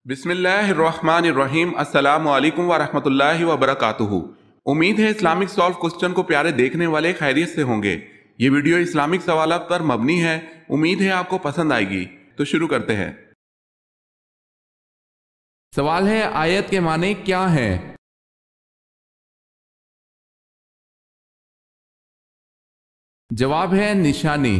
بسم اللہ الرحمن الرحیم۔ السلام علیکم ورحمۃ اللہ وبرکاتہ۔ امید ہے اسلامک سالو کوسچن کو پیارے دیکھنے والے خیریت سے ہوں گے۔ یہ ویڈیو اسلامک سوالات پر مبنی ہے، امید ہے آپ کو پسند آئے گی۔ تو شروع کرتے ہیں۔ سوال ہے، آیت کے معنی کیا ہیں؟ جواب ہے نشانی۔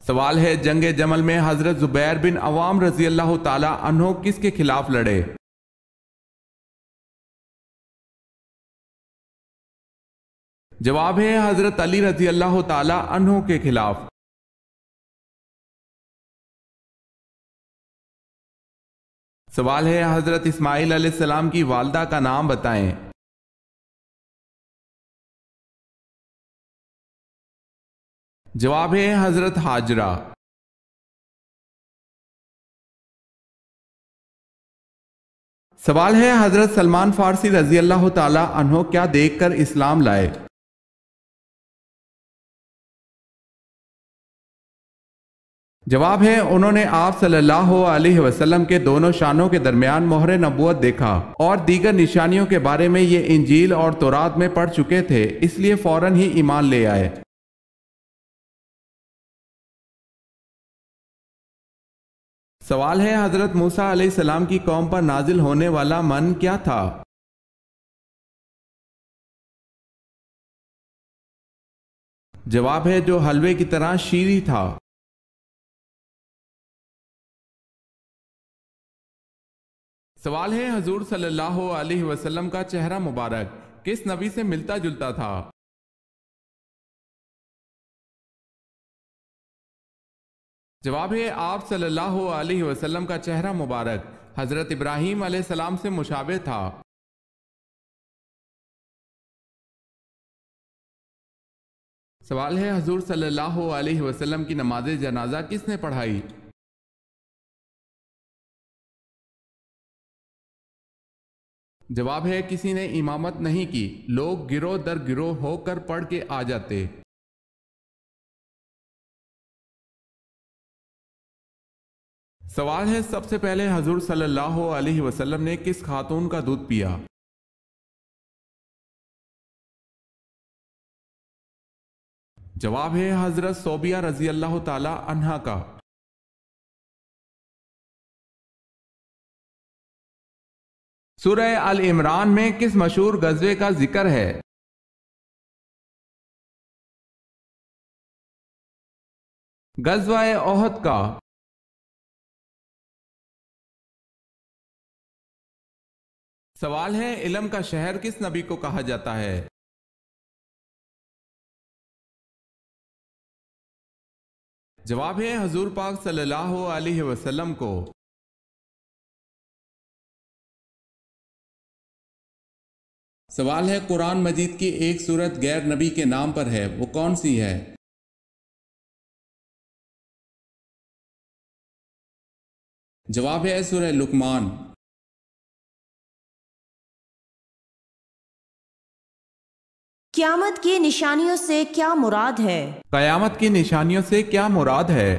سوال ہے، جنگ جمل میں حضرت زبیر بن عوام رضی اللہ تعالی عنہ کس کے خلاف لڑے؟ جواب ہے حضرت علی رضی اللہ تعالی عنہ کے خلاف۔ سوال ہے، حضرت اسماعیل علیہ السلام کی والدہ کا نام بتائیں۔ جواب ہے حضرت ہاجرہ۔ سوال ہے، حضرت سلمان فارسی رضی اللہ تعالی عنہ کیا دیکھ کر اسلام لائے؟ جواب ہے، انہوں نے آپ صلی اللہ علیہ وسلم کے دونوں شانوں کے درمیان مہر نبوت دیکھا اور دیگر نشانیوں کے بارے میں یہ انجیل اور تورات میں پڑھ چکے تھے، اس لیے فوراً ہی ایمان لے آئے۔ سوال ہے، حضرت موسیٰ علیہ السلام کی قوم پر نازل ہونے والا من کیا تھا؟ جواب ہے، جو حلوے کی طرح شیریں تھا۔ سوال ہے، حضور صلی اللہ علیہ وسلم کا چہرہ مبارک کس نبی سے ملتا جلتا تھا؟ جواب ہے، آپ صلی اللہ علیہ وسلم کا چہرہ مبارک حضرت ابراہیم علیہ السلام سے مشابہ تھا۔ سوال ہے، حضور صلی اللہ علیہ وسلم کی نماز جنازہ کس نے پڑھائی؟ جواب ہے، کسی نے امامت نہیں کی، لوگ گروہ در گروہ ہو کر پڑھ کے آ جاتے۔ سوال ہے، سب سے پہلے حضور صلی اللہ علیہ وسلم نے کس خاتون کا دودھ پیا؟ جواب ہے، حضرت صوبیہ رضی اللہ تعالی عنہا کا۔ سورہ آل عمران میں کس مشہور غزوے کا ذکر ہے؟ غزوہ احد کا۔ سوال ہے، علم کا شہر کس نبی کو کہا جاتا ہے؟ جواب ہے، حضور پاک صلی اللہ علیہ وسلم کو۔ سوال ہے، قرآن مجید کی ایک سورت غیر نبی کے نام پر ہے، وہ کون سی ہے؟ جواب ہے، سورہ لقمان۔ قیامت کی نشانیوں سے کیا مراد ہے؟ قیامت کی نشانیوں سے کیا مراد ہے؟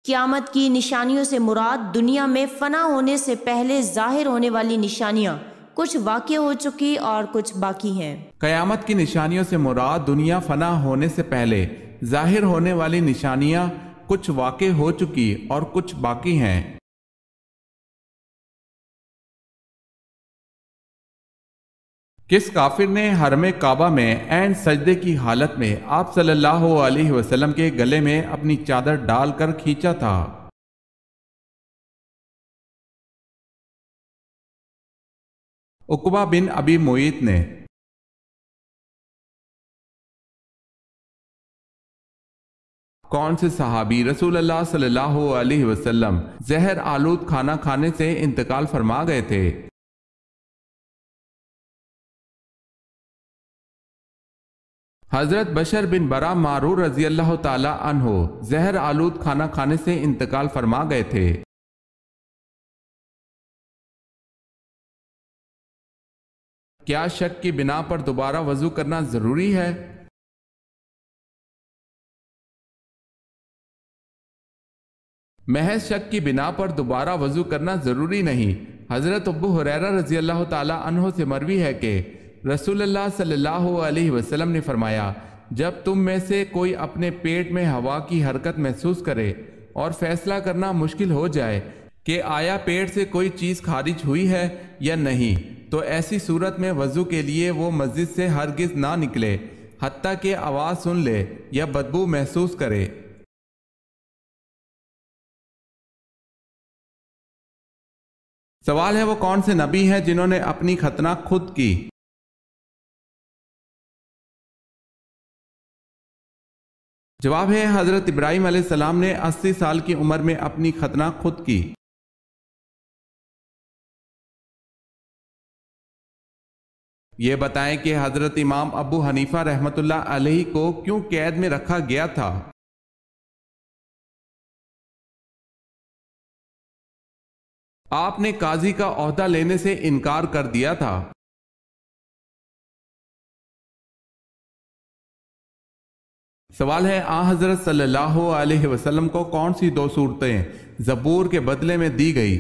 قیامت کی نشانیوں سے مراد دنیا میں فنا ہونے سے پہلے ظاہر ہونے والی نشانیاں، کچھ واقع ہو چکی اور کچھ باقی ہیں۔ قیامت کی نشانیوں سے مراد دنیا فنا ہونے سے پہلے ظاہر ہونے والی نشانیاں کچھ واقع ہو چکی اور کچھ باقی ہیں۔ کس کافر نے حرم کعبہ میں عین سجدے کی حالت میں آپ صلی اللہ علیہ وسلم کے گلے میں اپنی چادر ڈال کر کھینچا تھا؟ عقبہ بن ابی معیط نے۔ کون سے صحابی رسول اللہ صلی اللہ علیہ وسلم زہر آلود کھانا کھانے سے انتقال فرما گئے تھے؟ حضرت بشر بن برا معرور رضی اللہ تعالی عنہ زہر آلود کھانا کھانے سے انتقال فرما گئے تھے۔ کیا شک کی بنا پر دوبارہ وضو کرنا ضروری ہے؟ محض شک کی بنا پر دوبارہ وضو کرنا ضروری نہیں۔ حضرت ابو ہریرہ رضی اللہ تعالی عنہ سے مروی ہے کہ رسول اللہ صلی اللہ علیہ وسلم نے فرمایا، جب تم میں سے کوئی اپنے پیٹ میں ہوا کی حرکت محسوس کرے اور فیصلہ کرنا مشکل ہو جائے کہ آیا پیٹ سے کوئی چیز خارج ہوئی ہے یا نہیں، تو ایسی صورت میں وضو کے لیے وہ مسجد سے ہرگز نہ نکلے حتیٰ کہ آواز سن لے یا بدبو محسوس کرے۔ سوال ہے، وہ کون سے نبی ہیں جنہوں نے اپنی ختنہ خود کی؟ جواب ہے، حضرت ابراہیم علیہ السلام نے 80 سال کی عمر میں اپنی ختنہ خود کی۔ یہ بتائیں کہ حضرت امام ابو حنیفہ رحمۃ اللہ علیہ کو کیوں قید میں رکھا گیا تھا؟ آپ نے قاضی کا عہدہ لینے سے انکار کر دیا تھا۔ سوال ہے، آن حضرت صلی اللہ علیہ وسلم کو کون سی 2 صورتیں زبور کے بدلے میں دی گئی؟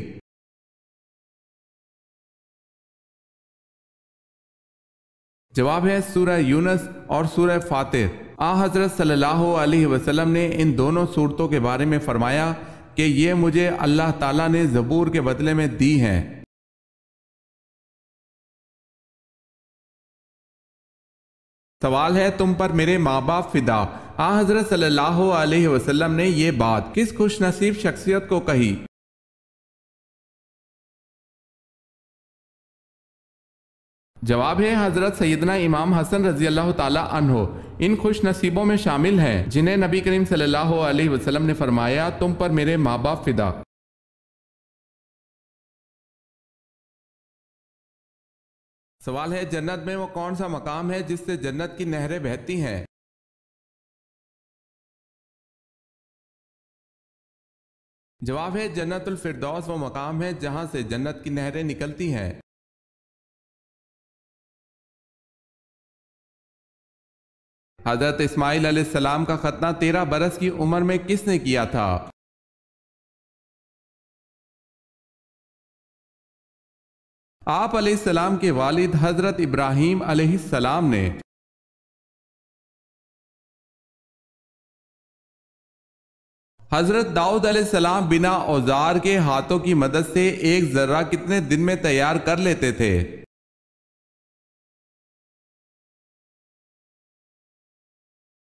جواب ہے، سورہ یونس اور سورہ فاطر۔ آن حضرت صلی اللہ علیہ وسلم نے ان دونوں صورتوں کے بارے میں فرمایا کہ یہ مجھے اللہ تعالیٰ نے زبور کے بدلے میں دی ہیں۔ سوال ہے، تم پر میرے ماں باپ فدا، آن حضرت صلی اللہ علیہ وسلم نے یہ بات کس خوش نصیب شخصیت کو کہی؟ جواب ہے، حضرت سیدنا امام حسن رضی اللہ تعالی عنہ ان خوش نصیبوں میں شامل ہیں جنہیں نبی کریم صلی اللہ علیہ وسلم نے فرمایا، تم پر میرے ماں باپ فدا۔ سوال ہے، جنت میں وہ کون سا مقام ہے جس سے جنت کی نہریں بہتی ہیں؟ جواب ہے، جنت الفردوس وہ مقام ہے جہاں سے جنت کی نہریں نکلتی ہیں۔ حضرت اسماعیل علیہ السلام کا ختنہ 13 برس کی عمر میں کس نے کیا تھا؟ آپ علیہ السلام کے والد حضرت ابراہیم علیہ السلام نے۔ حضرت داؤد علیہ السلام بنا اوزار کے ہاتھوں کی مدد سے ایک ذرہ کتنے دن میں تیار کر لیتے تھے؟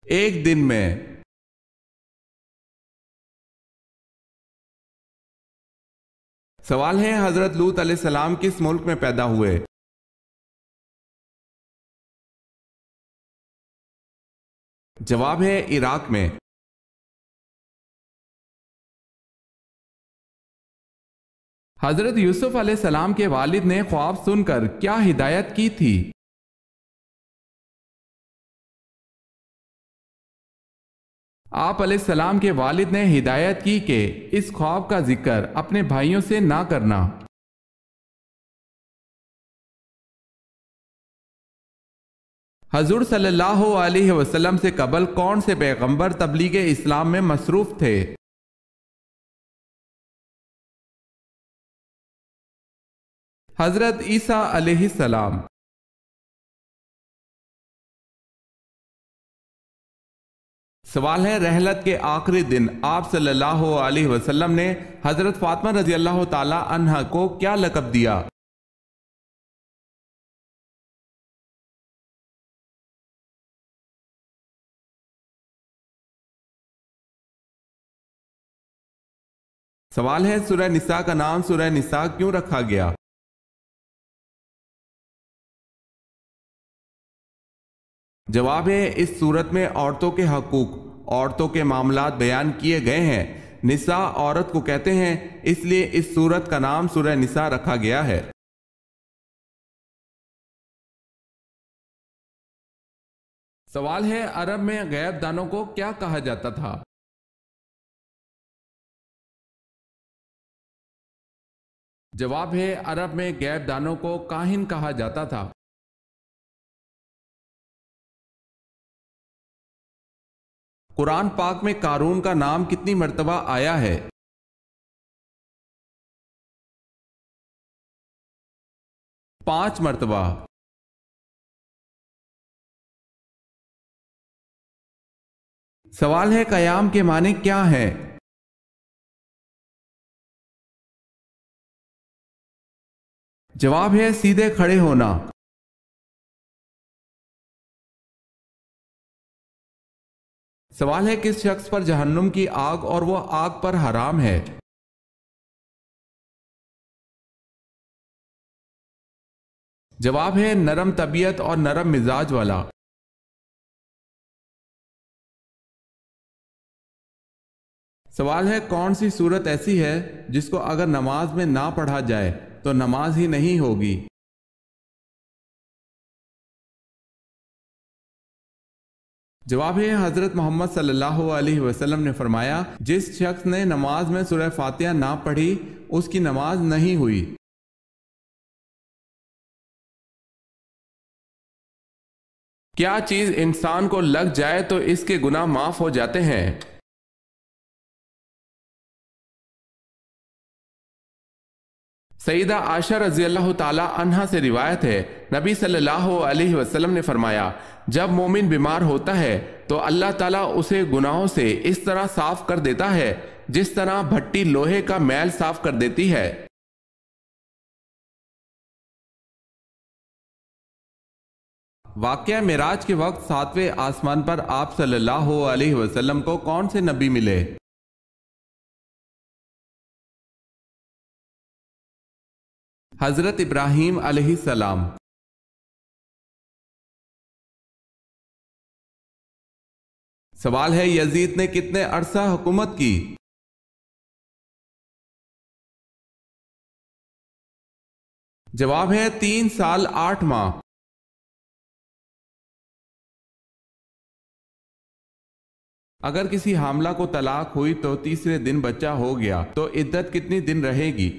ایک دن میں۔ سوال ہے، حضرت لوط علیہ السلام کس ملک میں پیدا ہوئے؟ جواب ہے، عراق میں۔ حضرت یوسف علیہ السلام کے والد نے خواب سن کر کیا ہدایت کی تھی؟ آپ علیہ السلام کے والد نے ہدایت کی کہ اس خواب کا ذکر اپنے بھائیوں سے نہ کرنا۔ حضور صلی اللہ علیہ وسلم سے قبل کون سے پیغمبر تبلیغ اسلام میں مصروف تھے؟ حضرت عیسیٰ علیہ السلام۔ سوال ہے، رحلت کے آخری دن آپ صلی اللہ علیہ وسلم نے حضرت فاطمہ رضی اللہ تعالی عنہ کو کیا لقب دیا؟ سوال ہے، سورہ نساء کا نام سورہ نساء کیوں رکھا گیا؟ جواب ہے، اس صورت میں عورتوں کے حقوق، عورتوں کے معاملات بیان کیے گئے ہیں۔ نساء عورت کو کہتے ہیں، اس لیے اس صورت کا نام سورہ نساء رکھا گیا ہے۔ سوال ہے، عرب میں غیب دانوں کو کیا کہا جاتا تھا؟ جواب ہے، عرب میں غیب دانوں کو کاہن کہا جاتا تھا۔ قرآن پاک میں قارون کا نام کتنی مرتبہ آیا ہے؟ 5 مرتبہ۔ سوال ہے قیام کے معنی کیا ہے؟ جواب ہے سیدھے کھڑے ہونا۔ سوال ہے کس شخص پر جہنم کی آگ اور وہ آگ پر حرام ہے؟ جواب ہے نرم طبیعت اور نرم مزاج والا۔ سوال ہے کون سی صورت ایسی ہے جس کو اگر نماز میں نہ پڑھا جائے تو نماز ہی نہیں ہوگی؟ جواب ہے حضرت محمد صلی اللہ علیہ وسلم نے فرمایا جس شخص نے نماز میں سورہ فاتحہ نہ پڑھی اس کی نماز نہیں ہوئی۔ کیا چیز انسان کو لگ جائے تو اس کے گناہ معاف ہو جاتے ہیں؟ سیدہ عائشہ رضی اللہ تعالی عنہا سے روایت ہے نبی صلی اللہ علیہ وسلم نے فرمایا جب مومن بیمار ہوتا ہے تو اللہ تعالیٰ اسے گناہوں سے اس طرح صاف کر دیتا ہے جس طرح بھٹی لوہے کا میل صاف کر دیتی ہے۔ واقعہ معراج کے وقت 7ویں آسمان پر آپ صلی اللہ علیہ وسلم کو کون سے نبی ملے؟ حضرت ابراہیم علیہ السلام۔ سوال ہے یزید نے کتنے عرصہ حکومت کی؟ جواب ہے 3 سال 8 ماہ۔ اگر کسی حاملہ کو طلاق ہوئی تو تیسرے دن بچہ ہو گیا تو عدت کتنی دن رہے گی؟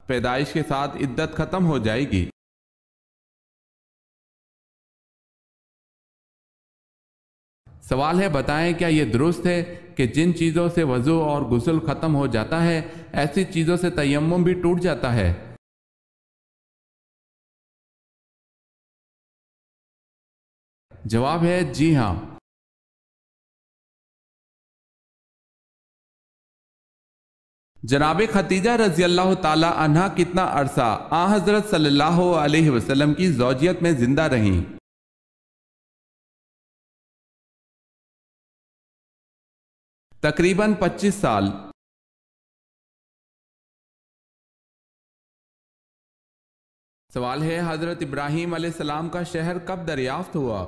پیدائش کے ساتھ عدت ختم ہو جائے گی۔ سوال ہے بتائیں کیا یہ درست ہے کہ جن چیزوں سے وضو اور غسل ختم ہو جاتا ہے ایسی چیزوں سے تیمم بھی ٹوٹ جاتا ہے؟ جواب ہے جی ہاں۔ جناب ختیجہ رضی اللہ تعالی عنہا کتنا عرصہ حضرت صلی اللہ علیہ وسلم کی زوجیت میں زندہ رہیں؟ تقریباً 25 سال۔ سوال ہے حضرت ابراہیم علیہ السلام کا شہر کب دریافت ہوا؟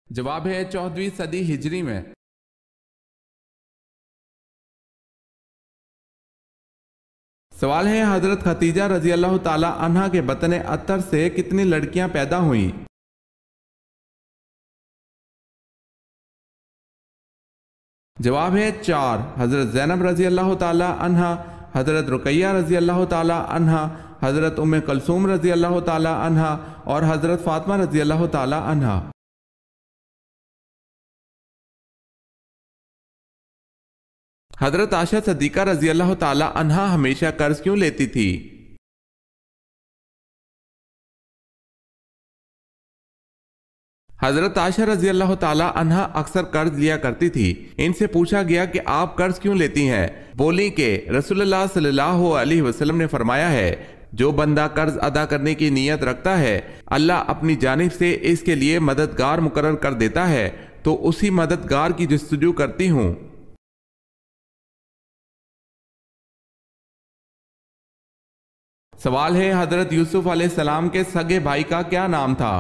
جواب ہے 14ویں صدی ہجری میں۔ سوال ہے حضرت ختیجہ رضی اللہ تعالی عنہا کے بطن عطر سے کتنی لڑکیاں پیدا ہوئیں؟ جواب ہے 4۔ حضرت زینب رضی اللہ تعالی عنہا، حضرت رقیہ رضی اللہ تعالی عنہا، حضرت ام کلثوم رضی اللہ تعالی عنہا اور حضرت فاطمہ رضی اللہ تعالی عنہا۔ حضرت عائشہ صدیقہ رضی اللہ تعالی عنہا ہمیشہ قرض کیوں لیتی تھی؟ حضرت عائشہ رضی اللہ تعالی عنہا اکثر قرض لیا کرتی تھی۔ ان سے پوچھا گیا کہ آپ قرض کیوں لیتی ہیں؟ بولی کہ رسول اللہ صلی اللہ علیہ وسلم نے فرمایا ہے جو بندہ قرض ادا کرنے کی نیت رکھتا ہے اللہ اپنی جانب سے اس کے لیے مددگار مقرر کر دیتا ہے تو اسی مددگار کی جستجو کرتی ہوں۔ سوال ہے حضرت یوسف علیہ السلام کے سگے بھائی کا کیا نام تھا؟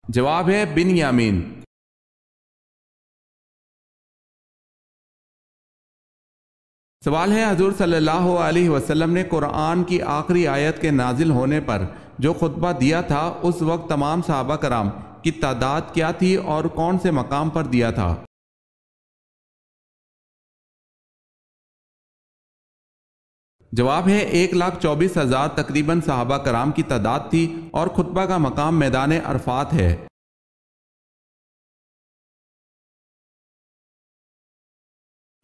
جواب ہے بنیامین۔ سوال ہے حضور صلی اللہ علیہ وسلم نے قرآن کی آخری آیت کے نازل ہونے پر جو خطبہ دیا تھا اس وقت تمام صحابہ کرام کی تعداد کیا تھی اور کون سے مقام پر دیا تھا؟ جواب ہے 1,24,000 تقریباً صحابہ کرام کی تعداد تھی اور خطبہ کا مقام میدان عرفات ہے۔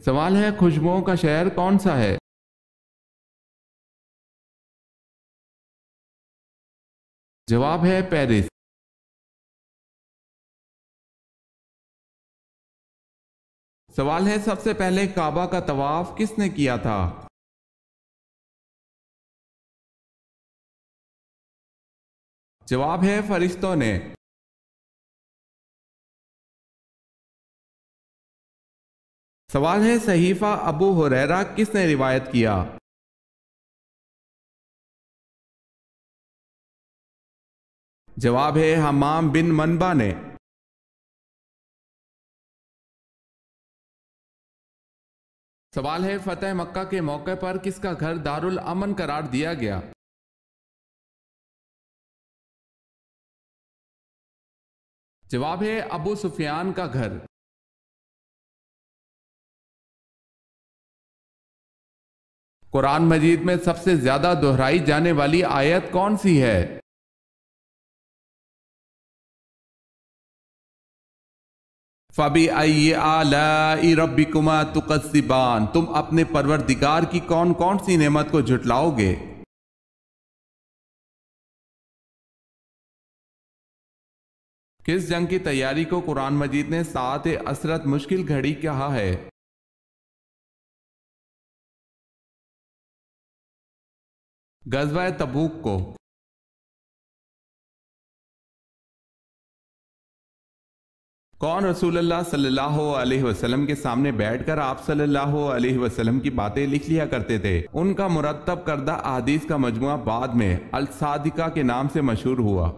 سوال ہے خوشبوؤں کا شہر کون سا ہے؟ جواب ہے پیرس۔ سوال ہے سب سے پہلے کعبہ کا طواف کس نے کیا تھا؟ جواب ہے فرشتوں نے۔ سوال ہے صحیفہ ابو ہریرہ کس نے روایت کیا؟ جواب ہے حمام بن منبع نے۔ سوال ہے فتح مکہ کے موقع پر کس کا گھر دارالامن قرار دیا گیا؟ جواب ہے ابو سفیان کا گھر۔ قرآن مجید میں سب سے زیادہ دہرائی جانے والی آیت کون سی ہے؟ فَبِأَيِّ آلَاءِ رَبِّكُمَا تُكَذِّبَانِ، تم اپنے پروردگار کی کون کون سی نعمت کو جھٹلاؤ گے؟ کس جنگ کی تیاری کو قرآن مجید نے ساعت عسرت مشکل گھڑی کہا ہے؟ غزوہ تبوک کو۔ کون رسول اللہ صلی اللہ علیہ وسلم کے سامنے بیٹھ کر آپ صلی اللہ علیہ وسلم کی باتیں لکھ لیا کرتے تھے؟ ان کا مرتب کردہ احادیث کا مجموعہ بعد میں الصادقہ کے نام سے مشہور ہوا۔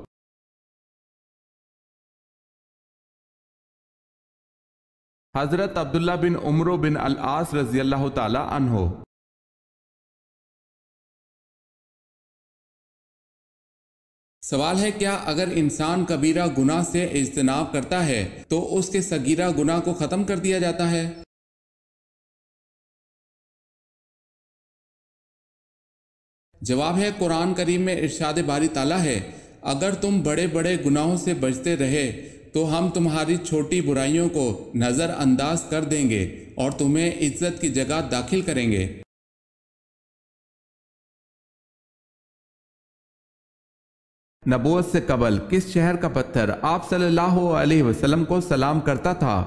حضرت عبداللہ بن عمرو بن العاص رضی اللہ تعالی عنہ۔ سوال ہے کیا اگر انسان کبیرہ گناہ سے اجتناب کرتا ہے تو اس کے صغیرہ گناہ کو ختم کر دیا جاتا ہے؟ جواب ہے قرآن کریم میں ارشاد باری تعالیٰ ہے اگر تم بڑے بڑے گناہوں سے بچتے رہے تو ہم تمہاری چھوٹی برائیوں کو نظر انداز کر دیں گے اور تمہیں عزت کی جگہ داخل کریں گے۔ نبوت سے قبل کس شہر کا پتھر آپ صلی اللہ علیہ وسلم کو سلام کرتا تھا؟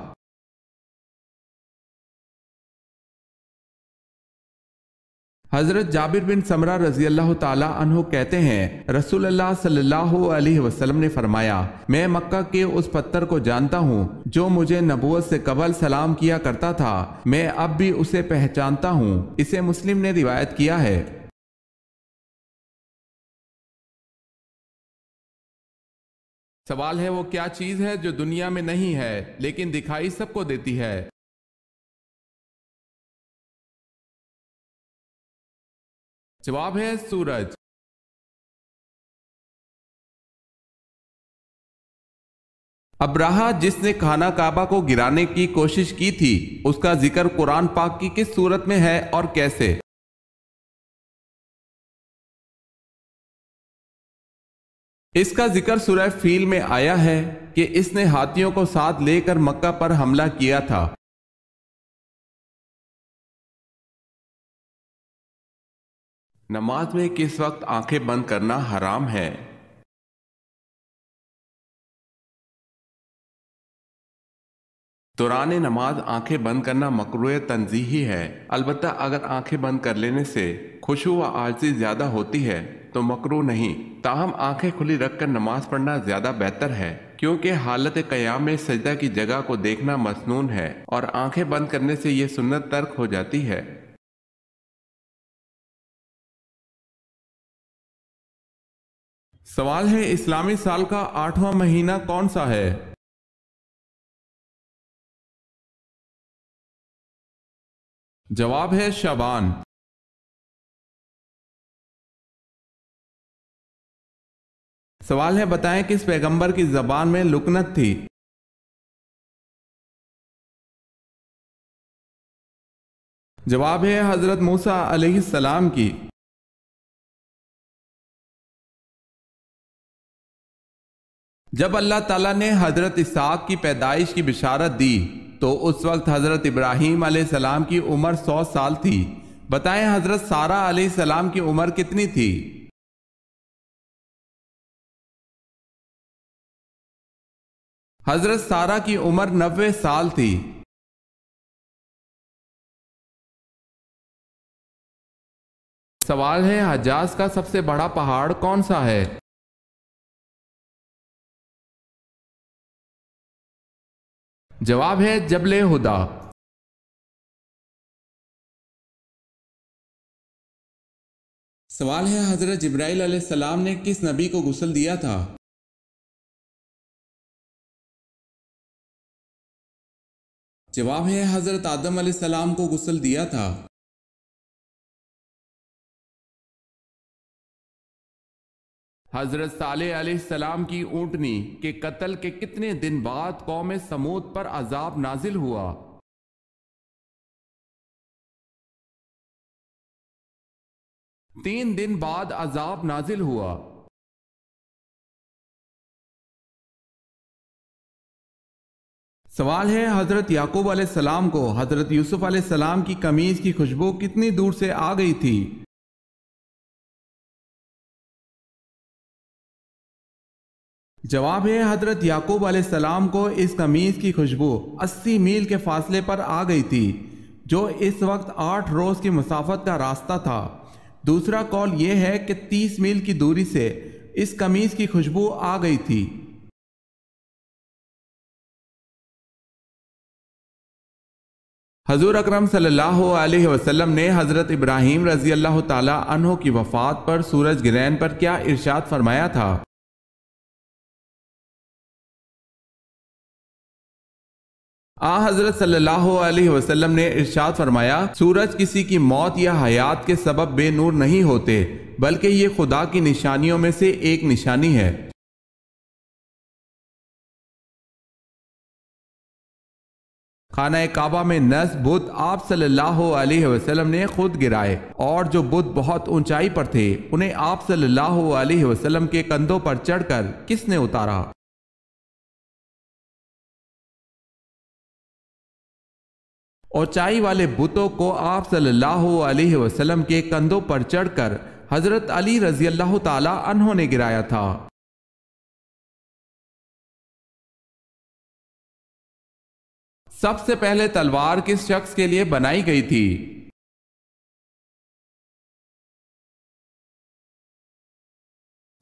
حضرت جابر بن سمرہ رضی اللہ تعالی عنہ کہتے ہیں رسول اللہ صلی اللہ علیہ وسلم نے فرمایا میں مکہ کے اس پتھر کو جانتا ہوں جو مجھے نبوت سے قبل سلام کیا کرتا تھا، میں اب بھی اسے پہچانتا ہوں۔ اسے مسلم نے روایت کیا ہے۔ سوال ہے وہ کیا چیز ہے جو دنیا میں نہیں ہے لیکن دکھائی سب کو دیتی ہے؟ جواب ہے سورج۔ ابراہہ جس نے خانہ کعبہ کو گرانے کی کوشش کی تھی اس کا ذکر قرآن پاک کی کس سورت میں ہے اور کیسے؟ اس کا ذکر سورہ فیل میں آیا ہے کہ اس نے ہاتھیوں کو ساتھ لے کر مکہ پر حملہ کیا تھا۔ نماز میں کس وقت آنکھیں بند کرنا حرام ہے؟ دوران نماز آنکھیں بند کرنا مکروہ تنزیہی ہے، البتہ اگر آنکھیں بند کر لینے سے خشوع و عاجزی زیادہ ہوتی ہے تو مکروہ نہیں، تاہم آنکھیں کھلی رکھ کر نماز پڑھنا زیادہ بہتر ہے کیونکہ حالت قیام میں سجدہ کی جگہ کو دیکھنا مسنون ہے اور آنکھیں بند کرنے سے یہ سنت ترک ہو جاتی ہے۔ سوال ہے اسلامی سال کا 8واں مہینہ کون سا ہے؟ جواب ہے شعبان۔ سوال ہے بتائیں کس پیغمبر کی زبان میں لکنت تھی؟ جواب ہے حضرت موسیٰ علیہ السلام کی۔ جب اللہ تعالیٰ نے حضرت اسحاق کی پیدائش کی بشارت دی تو اس وقت حضرت ابراہیم علیہ السلام کی عمر 100 سال تھی۔ بتائیں حضرت سارہ علیہ السلام کی عمر کتنی تھی؟ حضرت سارہ کی عمر 90 سال تھی۔ سوال ہے حجاز کا سب سے بڑا پہاڑ کون سا ہے؟ جواب ہے جبل ہدا۔ سوال ہے حضرت جبرائیل علیہ السلام نے کس نبی کو غسل دیا تھا؟ جواب ہے حضرت آدم علیہ السلام کو غسل دیا تھا۔ حضرت صالح علیہ السلام کی اونٹنی کے قتل کے کتنے دن بعد قوم سمود پر عذاب نازل ہوا؟ تین دن بعد عذاب نازل ہوا۔ سوال ہے حضرت یعقوب علیہ السلام کو حضرت یوسف علیہ السلام کی قمیض کی خوشبو کتنی دور سے آ گئی تھی؟ جواب ہے حضرت یعقوب علیہ السلام کو اس قمیض کی خوشبو 80 میل کے فاصلے پر آ گئی تھی، جو اس وقت 8 روز کی مسافت کا راستہ تھا۔ دوسرا قول یہ ہے کہ 30 میل کی دوری سے اس قمیض کی خوشبو آ گئی تھی۔ حضور اکرم صلی اللہ علیہ وسلم نے حضرت ابراہیم رضی اللہ تعالی عنہ کی وفات پر سورج گرہن پر کیا ارشاد فرمایا تھا؟ حضرت صلی اللہ علیہ وسلم نے ارشاد فرمایا، سورج کسی کی موت یا حیات کے سبب بے نور نہیں ہوتے، بلکہ یہ خدا کی نشانیوں میں سے ایک نشانی ہے۔ خانہ کعبہ میں نصب بت آپ صلی اللہ علیہ وسلم نے خود گرائے، اور جو بت بہت اونچائی پر تھے انہیں آپ صلی اللہ علیہ وسلم کے کندھوں پر چڑھ کر کس نے اتارا؟ اونچائی والے بتوں کو آپ صلی اللہ علیہ وسلم کے کندھوں پر چڑھ کر حضرت علی رضی اللہ تعالی عنہ نے گرایا تھا۔ سب سے پہلے تلوار کس شخص کے لیے بنائی گئی تھی؟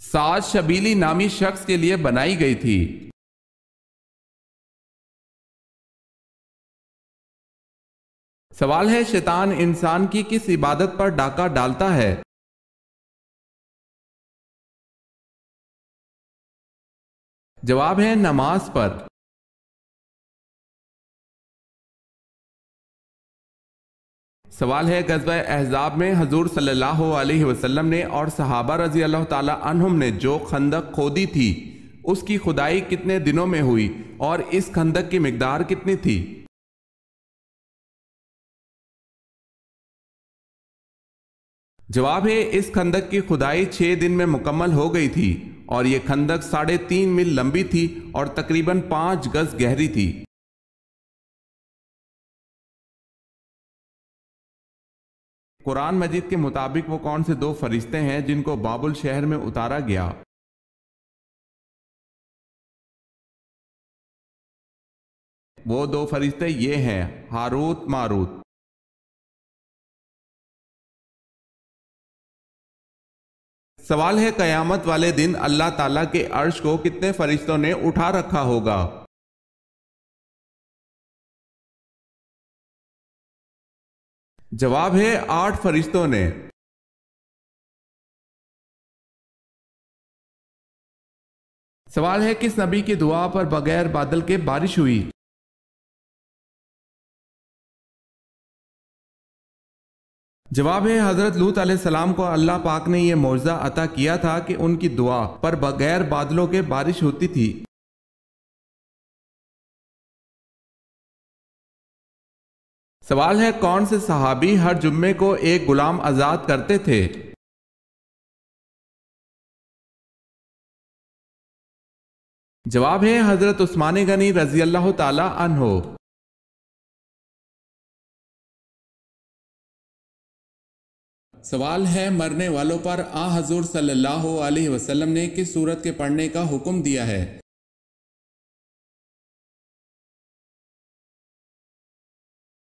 سعد شبیلی نامی شخص کے لیے بنائی گئی تھی۔ سوال ہے شیطان انسان کی کس عبادت پر ڈاکہ ڈالتا ہے؟ جواب ہے نماز پر۔ سوال ہے غزوہ احزاب میں حضور صلی اللہ علیہ وسلم نے اور صحابہ رضی اللہ تعالی عنہم نے جو خندق کھودی تھی اس کی کھدائی کتنے دنوں میں ہوئی اور اس خندق کی مقدار کتنی تھی؟ جواب ہے اس خندق کی کھدائی 6 دن میں مکمل ہو گئی تھی، اور یہ خندق 3.5 میل لمبی تھی اور تقریباً 5 گز گہری تھی۔ قرآن مجید کے مطابق وہ کون سے 2 فرشتے ہیں جن کو بابل شہر میں اتارا گیا؟ وہ 2 فرشتے یہ ہیں، ہاروت ماروت۔ سوال ہے قیامت والے دن اللہ تعالیٰ کے عرش کو کتنے فرشتوں نے اٹھا رکھا ہوگا؟ جواب ہے 8 فرشتوں نے۔ سوال ہے کس نبی کی دعا پر بغیر بادل کے بارش ہوئی؟ جواب ہے حضرت لوط علیہ السلام کو اللہ پاک نے یہ معجزہ عطا کیا تھا کہ ان کی دعا پر بغیر بادلوں کے بارش ہوتی تھی۔ سوال ہے کون سے صحابی ہر جمعے کو ایک غلام آزاد کرتے تھے؟ جواب ہے حضرت عثمان غنی رضی اللہ تعالی عنہ۔ سوال ہے مرنے والوں پر حضور صلی اللہ علیہ وسلم نے کس سورت کے پڑھنے کا حکم دیا ہے؟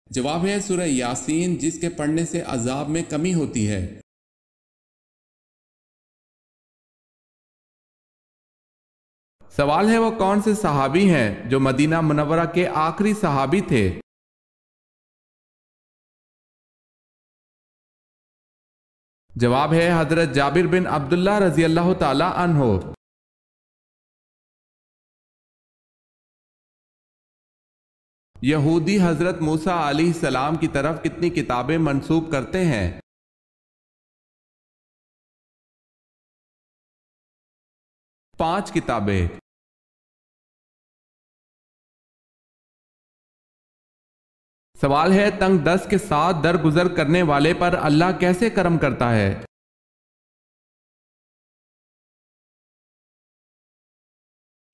جواب ہے سورہ یاسین، جس کے پڑھنے سے عذاب میں کمی ہوتی ہے۔ سوال ہے وہ کون سے صحابی ہیں جو مدینہ منورہ کے آخری صحابی تھے؟ جواب ہے حضرت جابر بن عبداللہ رضی اللہ تعالی عنہ۔ یہودی حضرت موسیٰ علیہ السلام کی طرف کتنی کتابیں منسوب کرتے ہیں؟ 5 کتابیں۔ سوال ہے تنگ دست کے ساتھ درگزر کرنے والے پر اللہ کیسے کرم کرتا ہے؟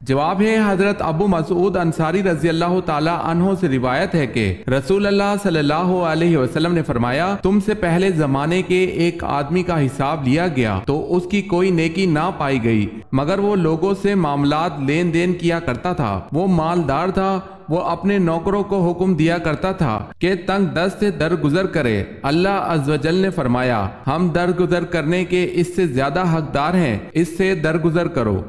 جواب ہے حضرت ابو مسعود انصاری رضی اللہ تعالی عنہ سے روایت ہے کہ رسول اللہ صلی اللہ علیہ وسلم نے فرمایا تم سے پہلے زمانے کے ایک آدمی کا حساب لیا گیا تو اس کی کوئی نیکی نہ پائی گئی مگر وہ لوگوں سے معاملات لین دین کیا کرتا تھا، وہ مالدار تھا، وہ اپنے نوکروں کو حکم دیا کرتا تھا کہ تنگ دست سے درگزر کرے۔ اللہ عز و جل نے فرمایا ہم درگزر کرنے کے اس سے زیادہ حقدار ہیں، اس سے درگزر کرو۔